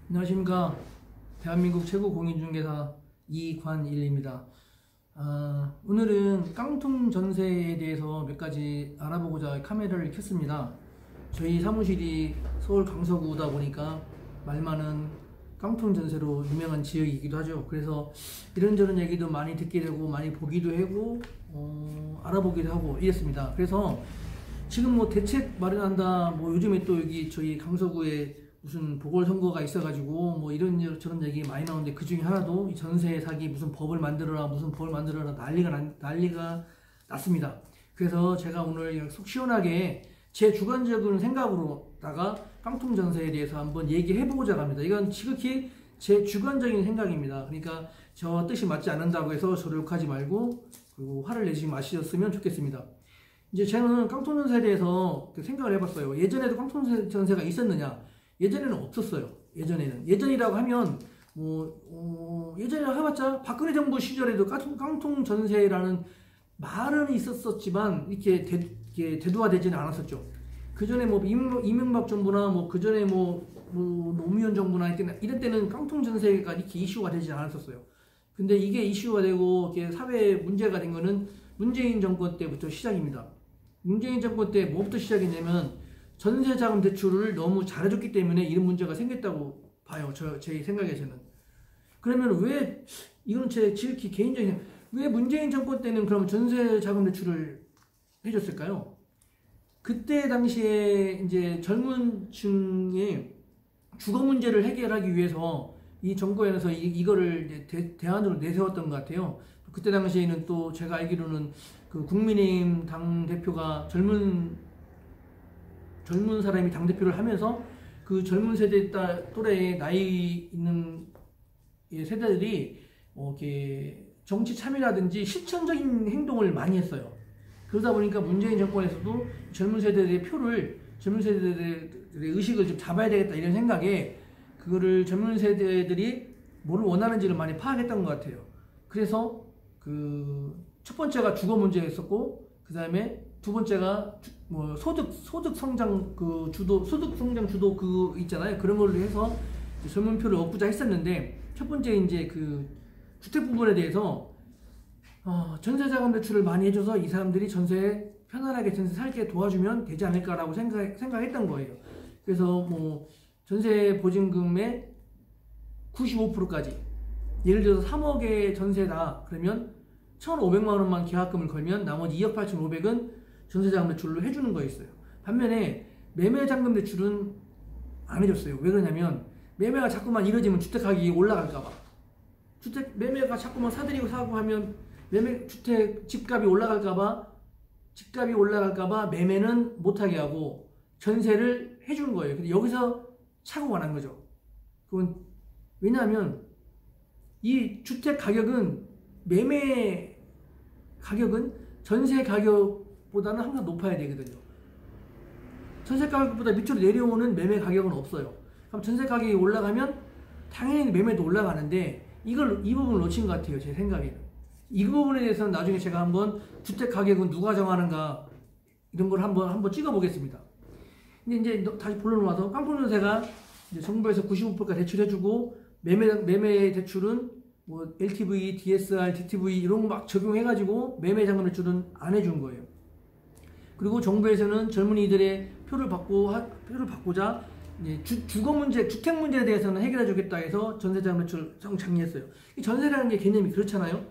안녕하십니까. 대한민국 최고 공인중개사 이관일입니다. 오늘은 깡통 전세에 대해서 몇 가지 알아보고자 카메라를 켰습니다. 저희 사무실이 서울 강서구다 보니까 말 많은 깡통 전세로 유명한 지역이기도 하죠. 그래서 이런저런 얘기도 많이 듣게 되고 많이 보기도 하고 알아보기도 하고 이랬습니다. 그래서 지금 뭐 대책 마련한다, 뭐 요즘에 또 여기 저희 강서구에 무슨 보궐선거가 있어가지고 뭐 이런저런 얘기 많이 나오는데, 그 중에 하나도 이 전세 사기 무슨 법을 만들어라 난리가 났습니다. 그래서 제가 오늘 속 시원하게 제 주관적인 생각으로다가 깡통 전세에 대해서 한번 얘기해보고자 합니다. 이건 지극히 제 주관적인 생각입니다. 그러니까 저 뜻이 맞지 않는다고 해서 저를 욕하지 말고, 그리고 화를 내지 마셨으면 좋겠습니다. 이제 저는 깡통 전세에 대해서 생각을 해봤어요. 예전에도 깡통 전세가 있었느냐? 예전에는 없었어요. 예전이라고 하면 예전이라고 해봤자 박근혜 정부 시절에도 깡통 전세라는 말은 있었지만 이렇게 대두화되지는 않았었죠. 그 전에 뭐 이명박 정부나 뭐 그 전에 노무현 정부나 이런 때는 깡통 전세가 이렇게 이슈가 되지 않았었어요. 근데 이게 이슈가 되고 이렇게 사회 문제가 된 거는 문재인 정권 때부터 시작입니다. 문재인 정권 때 뭐부터 시작이냐면 전세자금 대출을 너무 잘해줬기 때문에 이런 문제가 생겼다고 봐요. 제 생각에서는. 그러면 왜, 이건 제 지극히 개인적인, 왜 문재인 정권 때는 그러면 전세자금 대출을 해줬을까요? 그때 당시에 이제 젊은 층의 주거 문제를 해결하기 위해서 이 정권에서 이거를 대안으로 내세웠던 것 같아요. 그때 당시에는 또 제가 알기로는 그 국민의힘 당대표가 젊은 사람이 당대표를 하면서 그 젊은 세대 또래의 나이 있는 세대들이 이렇게 정치 참여라든지 실천적인 행동을 많이 했어요. 그러다 보니까 문재인 정권에서도 젊은 세대들의 의식을 좀 잡아야 되겠다 이런 생각에 그거를 젊은 세대들이 뭘 원하는지를 많이 파악했던 것 같아요. 그래서 그 첫 번째가 주거 문제였었고, 그 다음에 두 번째가 소득 성장 주도 그 있잖아요. 그런 걸로 해서 젊은표를 얻고자 했었는데, 첫 번째 이제 그 주택 부분에 대해서 전세자금 대출을 많이 해줘서 이 사람들이 편안하게 전세 살게 도와주면 되지 않을까라고 생각했던 거예요. 그래서 뭐 전세 보증금의 95%까지, 예를 들어서 3억의 전세다 그러면 1,500만 원만 계약금을 걸면 나머지 2억 8,500은 전세자금 대출로 해주는 거였어요. 반면에 매매자금 대출은 안 해줬어요. 왜 그러냐면 매매가 자꾸만 이뤄지면 주택가격이 올라갈까봐. 매매가 자꾸만 사들이고 사고 하면 집값이 올라갈까봐 매매는 못하게 하고 전세를 해주는 거예요. 근데 여기서 착오가 난 거죠. 그건 왜냐하면 이 주택 가격은 매매 가격은 전세 가격보다는 항상 높아야 되거든요. 전세 가격보다 밑으로 내려오는 매매 가격은 없어요. 그럼 전세 가격이 올라가면 당연히 매매도 올라가는데 이 부분을 놓친 것 같아요. 제 생각에는. 이 부분에 대해서는 나중에 제가 한번 주택 가격은 누가 정하는가 이런 걸 한번 찍어보겠습니다. 근데 이제 다시 본론으로 와서 깡통 전세가 이제 정부에서 95%까지 대출해주고 매매 대출은 뭐 LTV, DSR, DTV 이런 거 막 적용해가지고 매매 자금 대출은 안 해준 거예요. 그리고 정부에서는 젊은이들의 표를 받고자 주거 문제, 주택 문제에 대해서는 해결해주겠다 해서 전세자금 대출 장려했어요. 이 전세라는 게 개념이 그렇잖아요.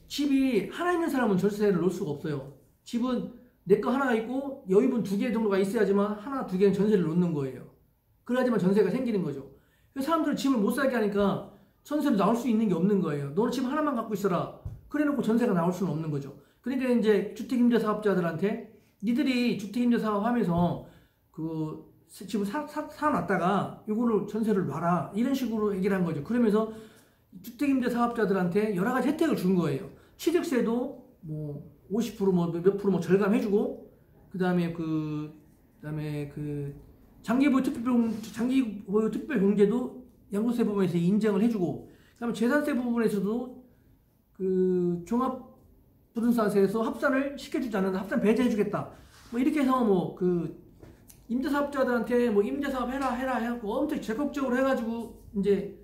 집이 하나 있는 사람은 전세를 놓을 수가 없어요. 집은 내 거 하나가 있고 여유분 2개 정도가 있어야지만 하나, 2개는 전세를 놓는 거예요. 그래야지만 전세가 생기는 거죠. 사람들은 집을 못 살게 하니까 전세로 나올 수 있는 게 없는 거예요. 너는 집 하나만 갖고 있어라. 그래 놓고 전세가 나올 수는 없는 거죠. 그러니까 이제 주택임대사업자들한테 니들이 주택임대사업 하면서 그 집을 사놨다가 이거를 전세를 놔라. 이런 식으로 얘기를 한 거죠. 그러면서 주택임대사업자들한테 여러 가지 혜택을 준 거예요. 취득세도 뭐 50% 몇 프로 절감해주고, 그 다음에 장기보유 특별공제도 양도세 부분에서 인정을 해주고, 그 다음에 재산세 부분에서도 그 종합부동산세에서 합산을 시켜주지 않는다, 합산 배제해주겠다. 뭐 이렇게 해서 임대사업자들한테 뭐 임대사업 해라 해갖고 엄청 적극적으로 해가지고 이제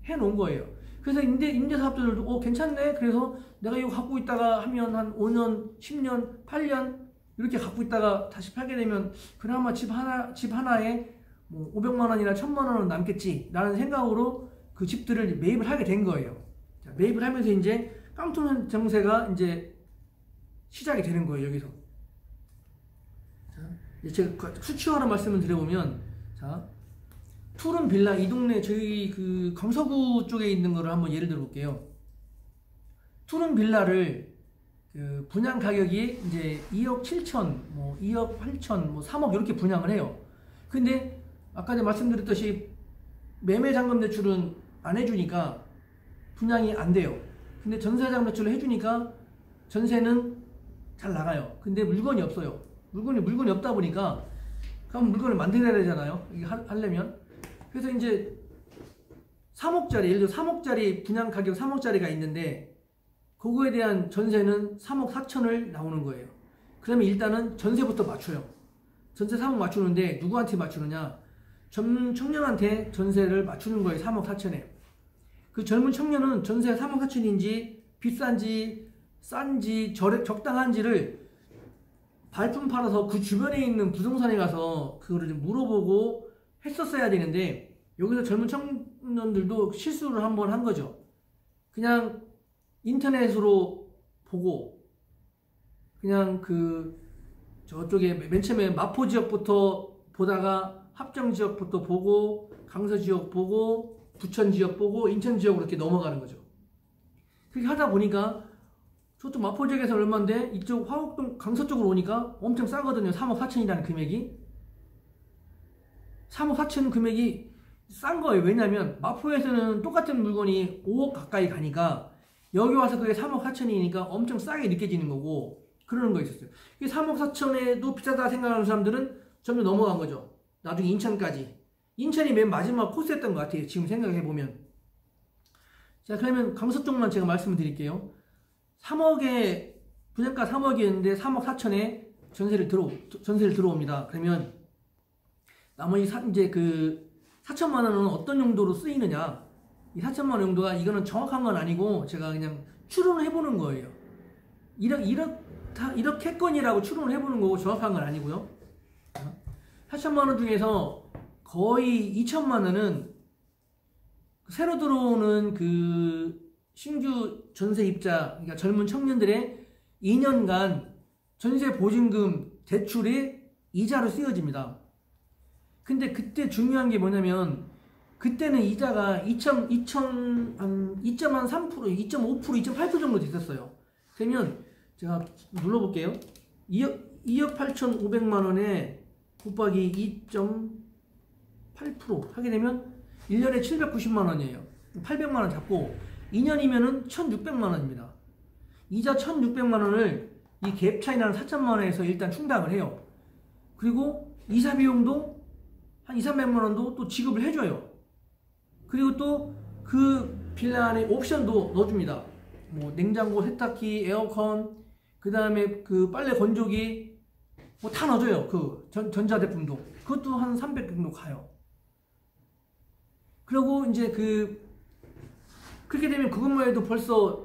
해놓은 거예요. 그래서 임대사업자들도 괜찮네. 그래서 내가 이거 갖고 있다가 하면 한 5년, 10년, 8년 이렇게 갖고 있다가 다시 팔게 되면 그나마 집 하나에 뭐 500만 원이나 1000만 원은 남겠지 라는 생각으로 그 집들을 매입을 하게 된 거예요. 자, 매입을 하면서 이제 깡통 정세가 이제 시작이 되는 거예요. 여기서. 자, 제가 수치화로 말씀을 드려보면, 자, 푸른 빌라 이 동네 저희 그 강서구 쪽에 있는 거를 한번 예를 들어 볼게요. 푸른 빌라를 그 분양 가격이 이제 2억 7천, 뭐 2억 8천, 뭐 3억 이렇게 분양을 해요. 근데 아까 제가 말씀드렸듯이 매매 잔금 대출은 안 해주니까 분양이 안 돼요. 근데 전세 잔금 대출을 해주니까 전세는 잘 나가요. 근데 물건이 없어요. 물건이 없다 보니까 그럼 물건을 만들어야 되잖아요. 이게 하려면. 그래서 이제 3억짜리, 예를 들어 3억짜리 분양 가격 3억짜리가 있는데 그거에 대한 전세는 3억 4천을 나오는 거예요. 그러면 일단은 전세부터 맞춰요. 전세 3억 맞추는데 누구한테 맞추느냐? 젊은 청년한테 전세를 맞추는 거예요. 3억 4천에. 그 젊은 청년은 전세 3억 4천인지 비싼지 싼지 적당한지를 발품 팔아서 그 주변에 있는 부동산에 가서 그거를 좀 물어보고 했었어야 되는데 여기서 젊은 청년들도 실수를 한번 한 거죠. 그냥 인터넷으로 보고 그냥 그 저쪽에 맨 처음에 마포 지역부터 보다가 합정 지역부터 보고 강서 지역 보고 부천 지역 보고 인천 지역으로 이렇게 넘어가는 거죠. 그렇게 하다 보니까 저쪽 마포 지역에서 얼마인데 이쪽 화곡동 강서 쪽으로 오니까 엄청 싸거든요. 3억 4천이라는 금액이. 3억 4천 금액이 싼 거예요. 왜냐면 마포에서는 똑같은 물건이 5억 가까이 가니까 여기 와서 그게 3억 4천이니까 엄청 싸게 느껴지는 거고 그러는 거 있었어요. 이 3억 4천에도 비싸다 생각하는 사람들은 점점 넘어간 거죠. 나중에 인천까지. 인천이 맨 마지막 코스였던 것 같아요. 지금 생각해보면. 자, 그러면 강서 쪽만 제가 말씀을 드릴게요. 3억에 분양가 3억이었는데 3억 4천에 전세를 들어옵니다. 그러면 나머지 이제 그 4천만 원은 어떤 용도로 쓰이느냐? 이 4천만 원 용도가 이거는 정확한 건 아니고 제가 그냥 추론을 해보는 거예요. 이렇게건이라고 추론을 해보는 거고 정확한 건 아니고요. 4천만 원 중에서 거의 2천만 원은 새로 들어오는 그 신규 전세입자, 그러니까 젊은 청년들의 2년간 전세 보증금 대출의 이자로 쓰여집니다. 근데 그때 중요한 게 뭐냐면 그때는 이자가 2.3%, 2.5%, 2.8% 정도 됐었어요. 그러면 제가 눌러볼게요. 2억 8,500만 원에 곱하기 2.8% 하게 되면 1년에 790만 원이에요. 800만 원 잡고 2년이면은 1,600만 원입니다. 이자 1,600만 원을 이 갭 차이 나는 4천만 원에서 일단 충당을 해요. 그리고 이사 비용도 한 2,300만 원도 또 지급을 해줘요. 그리고 또 그 빌라 안에 옵션도 넣어줍니다. 뭐 냉장고, 세탁기, 에어컨, 그 다음에 그 빨래 건조기 뭐 다 넣어줘요. 그 전자제품도. 그것도 한 300 정도 가요. 그리고 이제 그렇게 되면 그것만 해도 벌써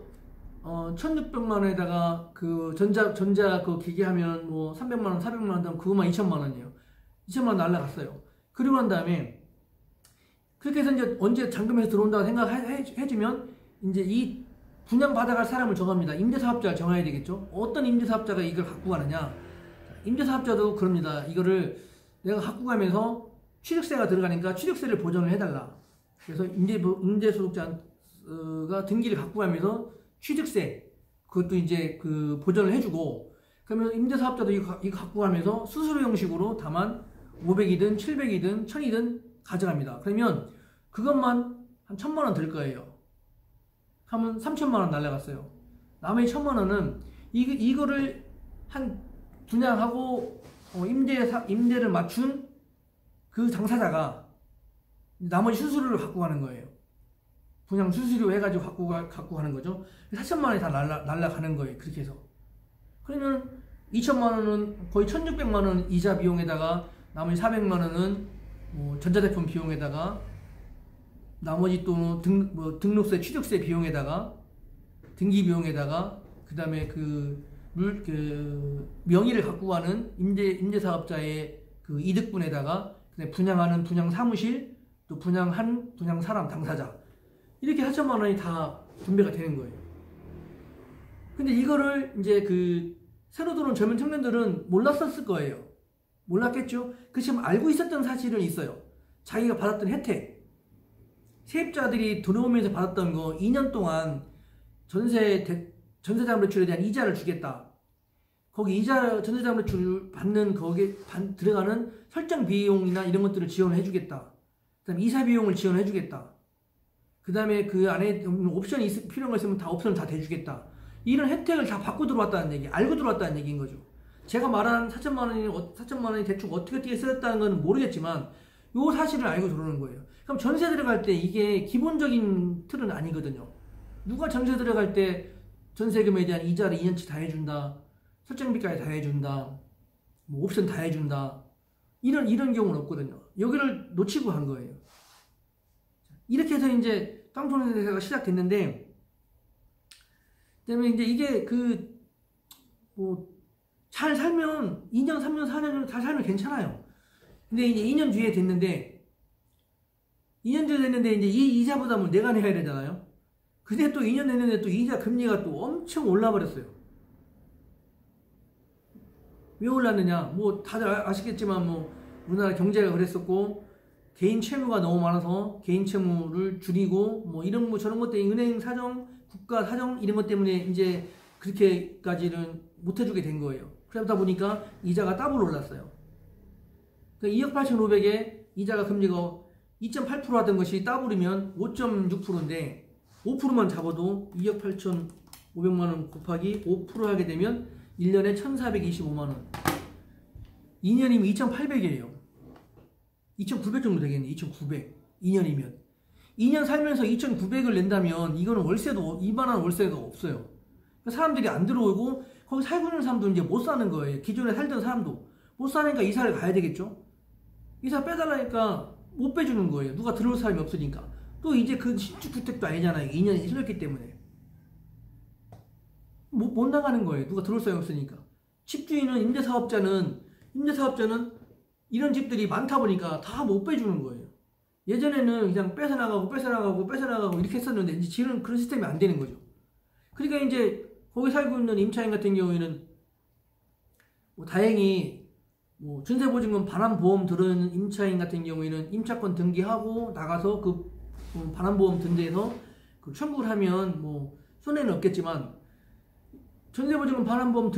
1,600만 원에다가 그 전자 그 기기하면 뭐 300만 원, 400만 원 하면 그것만 2천만 원이에요. 2천만 원 날라갔어요. 그리고 난 다음에 그렇게 해서 이제 언제 잔금에서 들어온다고 생각해주면 이제 이 분양 받아갈 사람을 정합니다. 임대사업자를 정해야 되겠죠. 어떤 임대사업자가 이걸 갖고 가느냐. 임대사업자도 그럽니다. 이거를 내가 갖고 가면서 취득세가 들어가니까 취득세를 보전을 해달라. 그래서 임대소득자가 등기를 갖고 가면서 취득세 그것도 이제 그 보전을 해주고 그러면 임대사업자도 이거 갖고 가면서 수수료 형식으로 다만 500이든 700이든 1000이든 가져갑니다. 그러면 그것만 한 1,000만 원 들 거예요. 하면 3천만 원 날라갔어요. 나머지 1,000만 원은 이거를 한 분양하고 임대를 맞춘 그 당사자가 나머지 수수료를 갖고 가는 거예요. 분양 수수료 해가지고 갖고 가는 거죠. 4천만 원이 다 날라가는 거예요. 그렇게 해서. 그러면 2천만 원은 거의 1,600만 원 이자 비용에다가 나머지 400만 원은 뭐 전자제품 비용에다가, 나머지 또 등록세, 취득세 비용에다가, 등기 비용에다가, 그 다음에 그 명의를 갖고 가는 임대사업자의 그 이득분에다가, 분양하는 분양 사무실, 또 분양 사람, 당사자, 이렇게 4천만 원이 다 분배가 되는 거예요. 근데 이거를 이제 그 새로 들어온 젊은 청년들은 몰랐었을 거예요. 몰랐겠죠? 그 지금 알고 있었던 사실은 있어요. 자기가 받았던 혜택, 세입자들이 들어오면서 받았던 거 2년 동안 전세자금 대출에 대한 이자를 주겠다. 거기 전세자금 대출 받는 거기에 들어가는 설정 비용이나 이런 것들을 지원해 주겠다. 그 다음에 이사 비용을 지원해 주겠다. 그 다음에 그 안에 옵션이 필요한 거 있으면 다 옵션을 다 대주겠다. 이런 혜택을 다 받고 들어왔다는 얘기, 알고 들어왔다는 얘기인 거죠. 제가 말한 4천만 원이 대충 어떻게 쓰였다는 건 모르겠지만 요 사실을 알고 들어오는 거예요. 그럼 전세 들어갈 때 이게 기본적인 틀은 아니거든요. 누가 전세 들어갈 때 전세금에 대한 이자를 2년치 다 해준다, 설정비까지 다 해준다, 뭐 옵션 다 해준다, 이런 경우는 없거든요. 여기를 놓치고 한 거예요. 이렇게 해서 이제 땅촌세가 시작됐는데, 그다음에 이제 이게 잘 살면 2년, 3년, 4년 잘 살면 괜찮아요. 근데 이제 2년 뒤에 됐는데 이제 이 이자 부담을 내가 내야 되잖아요. 근데 또 2년 됐는데 또 이자 금리가 또 엄청 올라버렸어요. 왜 올랐느냐? 뭐 다들 아시겠지만 뭐 우리나라 경제가 그랬었고, 개인 채무가 너무 많아서 개인 채무를 줄이고 뭐 이런 뭐 저런 것 때문에 은행 사정, 국가 사정 이런 것 때문에 이제 그렇게까지는 못 해주게 된 거예요. 그러다 보니까 이자가 더블 올랐어요. 그러니까 2억 8,500에 이자가 금리가 2.8% 하던 것이 더블이면 5.6%인데 5%만 잡아도 2억 8,500만 원 곱하기 5% 하게 되면 1년에 1,425만 원. 2년이면 2,800이에요. 2,900 정도 되겠네. 2,900. 2년이면. 2년 살면서 2,900을 낸다면 이거는 월세도 이만한 월세가 없어요. 사람들이 안 들어오고 거기 살고 있는 사람도 이제 못 사는 거예요. 기존에 살던 사람도 못 사니까 이사를 가야 되겠죠. 이사 빼달라니까 못 빼주는 거예요. 누가 들어올 사람이 없으니까. 또 이제 그 신축주택도 아니잖아요. 2년이 흘렀기 때문에 못 나가는 거예요. 누가 들어올 사람이 없으니까. 집주인은 임대사업자는 이런 집들이 많다 보니까 다 못 빼주는 거예요. 예전에는 그냥 뺏어나가고 이렇게 했었는데 이제 지금 그런 시스템이 안 되는 거죠. 그러니까 이제 거기 살고 있는 임차인 같은 경우에는 뭐 다행히 뭐 전세보증금 반환보험 들은 임차인 같은 경우에는 임차권 등기하고 나가서 그 반환보험 든 데에서 그 청구를 하면 뭐 손해는 없겠지만, 전세보증금 반환보험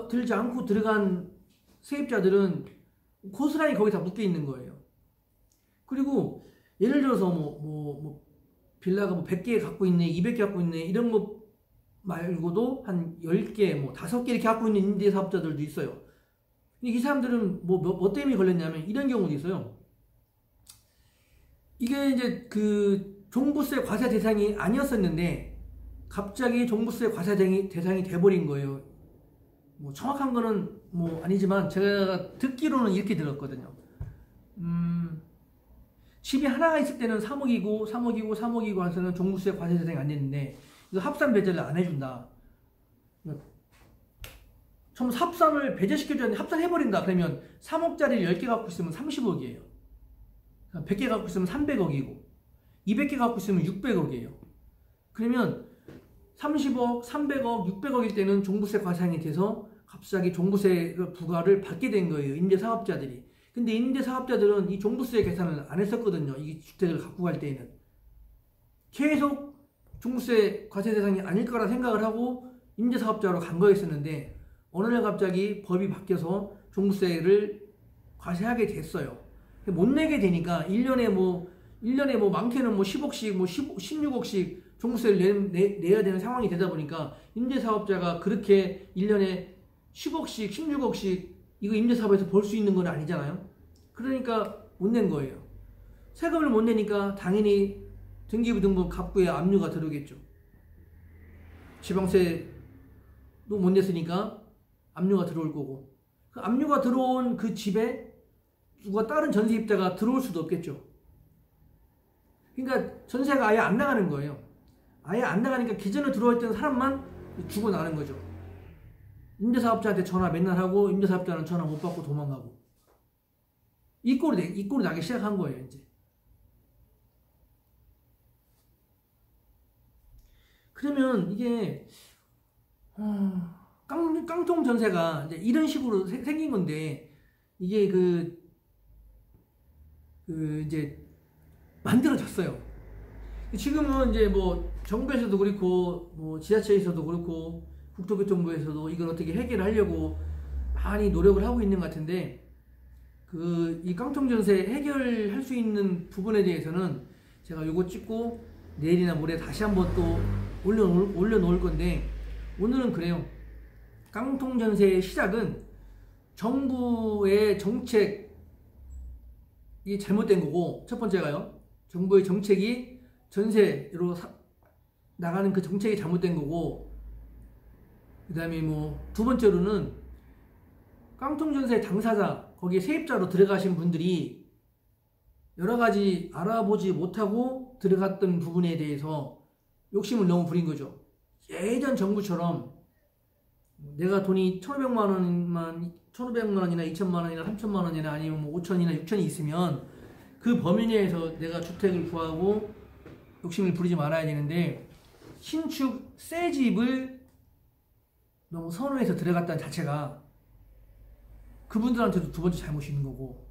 들지 않고 들어간 세입자들은 고스란히 거기 다 묶여 있는 거예요. 그리고 예를 들어서 뭐 빌라가 뭐 100개 갖고 있네, 200개 갖고 있네, 이런 거 말고도 한 10개, 뭐 5개 이렇게 갖고 있는 임대사업자들도 있어요. 이 사람들은 뭐 때문에 걸렸냐면 이런 경우도 있어요. 이게 이제 그 종부세 과세 대상이 아니었었는데 갑자기 종부세 과세 대상이 돼버린 거예요. 뭐 정확한 거는 뭐 아니지만 제가 듣기로는 이렇게 들었거든요. 집이 하나가 있을 때는 3억이고 해서는 종부세 과세 대상이 안 됐는데 이거 합산 배제를 안 해준다. 처음 합산을 배제시켜줘야 되는데 합산해버린다. 그러면 3억짜리를 10개 갖고 있으면 30억이에요. 100개 갖고 있으면 300억이고 200개 갖고 있으면 600억이에요. 그러면 30억, 300억, 600억일 때는 종부세 과세상이 돼서 갑자기 종부세 부과를 받게 된 거예요. 임대사업자들이. 근데 임대사업자들은 이 종부세 계산을 안 했었거든요. 이 주택을 갖고 갈 때에는. 계속 종부세 과세 대상이 아닐 거라 생각을 하고 임대사업자로 간 거였었는데 어느 날 갑자기 법이 바뀌어서 종부세를 과세하게 됐어요. 못 내게 되니까 1년에 뭐 많게는 뭐 10억씩, 뭐 16억씩 종부세를 내야 되는 상황이 되다 보니까 임대사업자가 그렇게 1년에 10억씩, 16억씩 이거 임대사업에서 벌 수 있는 건 아니잖아요. 그러니까 못 낸 거예요. 세금을 못 내니까 당연히 등기부등본 갑부에 압류가 들어오겠죠. 지방세도 못 냈으니까 압류가 들어올 거고, 그 압류가 들어온 그 집에 누가 다른 전세입자가 들어올 수도 없겠죠. 그러니까 전세가 아예 안 나가는 거예요. 아예 안 나가니까 기존에 들어와 있던 사람만 죽어나는 거죠. 임대사업자한테 전화 맨날 하고 임대사업자는 전화 못 받고 도망가고 이 꼴이 나기 시작한 거예요. 이제 그러면 이게 깡통 전세가 이제 이런 식으로 생긴 건데 이게 이제 만들어졌어요. 지금은 이제 뭐 정부에서도 그렇고 뭐 지자체에서도 그렇고 국토교통부에서도 이걸 어떻게 해결하려고 많이 노력을 하고 있는 것 같은데 이 깡통 전세 해결할 수 있는 부분에 대해서는 제가 요거 찍고 내일이나 모레 다시 한번 또 올려놓을 건데 오늘은 그래요. 깡통 전세의 시작은 정부의 정책이 잘못된 거고, 첫 번째가요. 정부의 정책이 전세로 나가는 그 정책이 잘못된 거고, 그 다음에 뭐 두 번째로는 깡통 전세 당사자, 거기에 세입자로 들어가신 분들이 여러 가지 알아보지 못하고 들어갔던 부분에 대해서 욕심을 너무 부린 거죠. 예전 정부처럼 내가 돈이 1,500만 원이나 2,000만 원이나 3,000만 원이나 아니면 뭐 5,000이나 6,000이 있으면 그 범위 내에서 내가 주택을 구하고 욕심을 부리지 말아야 되는데, 신축 새 집을 너무 선호해서 들어갔다는 자체가 그분들한테도 두 번째 잘못이 있는 거고,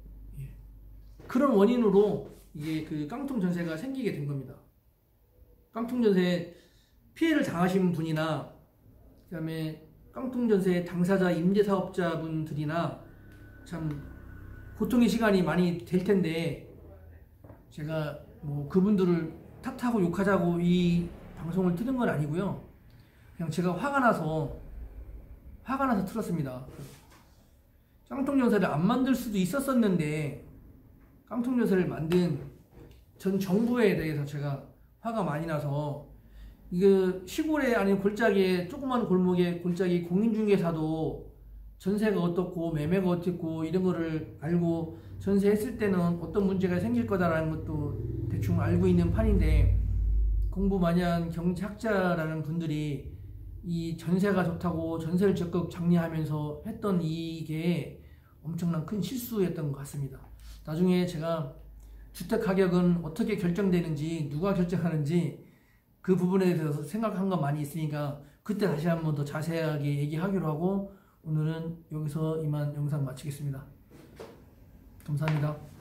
그런 원인으로 이게 그 깡통 전세가 생기게 된 겁니다. 깡통 전세 피해를 당하신 분이나 그 다음에 깡통 전세 당사자 임대사업자분들이나 참 고통의 시간이 많이 될 텐데, 제가 뭐 그분들을 탓하고 욕하자고 이 방송을 틀은 건 아니고요. 그냥 제가 화가 나서 틀었습니다. 깡통 전세를 안 만들 수도 있었었는데 깡통 전세를 만든 전 정부에 대해서 제가 화가 많이 나서, 이거 시골에 아닌 골짜기에 조그만 골목에 골짜기 공인중개사도 전세가 어떻고 매매가 어떻고 이런 거를 알고 전세했을 때는 어떤 문제가 생길 거다라는 것도 대충 알고 있는 판인데, 공부 많이 한 경제학자라는 분들이 이 전세가 좋다고 전세를 적극 장려하면서 했던 이게 엄청난 큰 실수였던 것 같습니다. 나중에 제가 주택 가격은 어떻게 결정되는지, 누가 결정하는지 그 부분에 대해서 생각한 건 많이 있으니까 그때 다시 한번 더 자세하게 얘기하기로 하고, 오늘은 여기서 이만 영상 마치겠습니다. 감사합니다.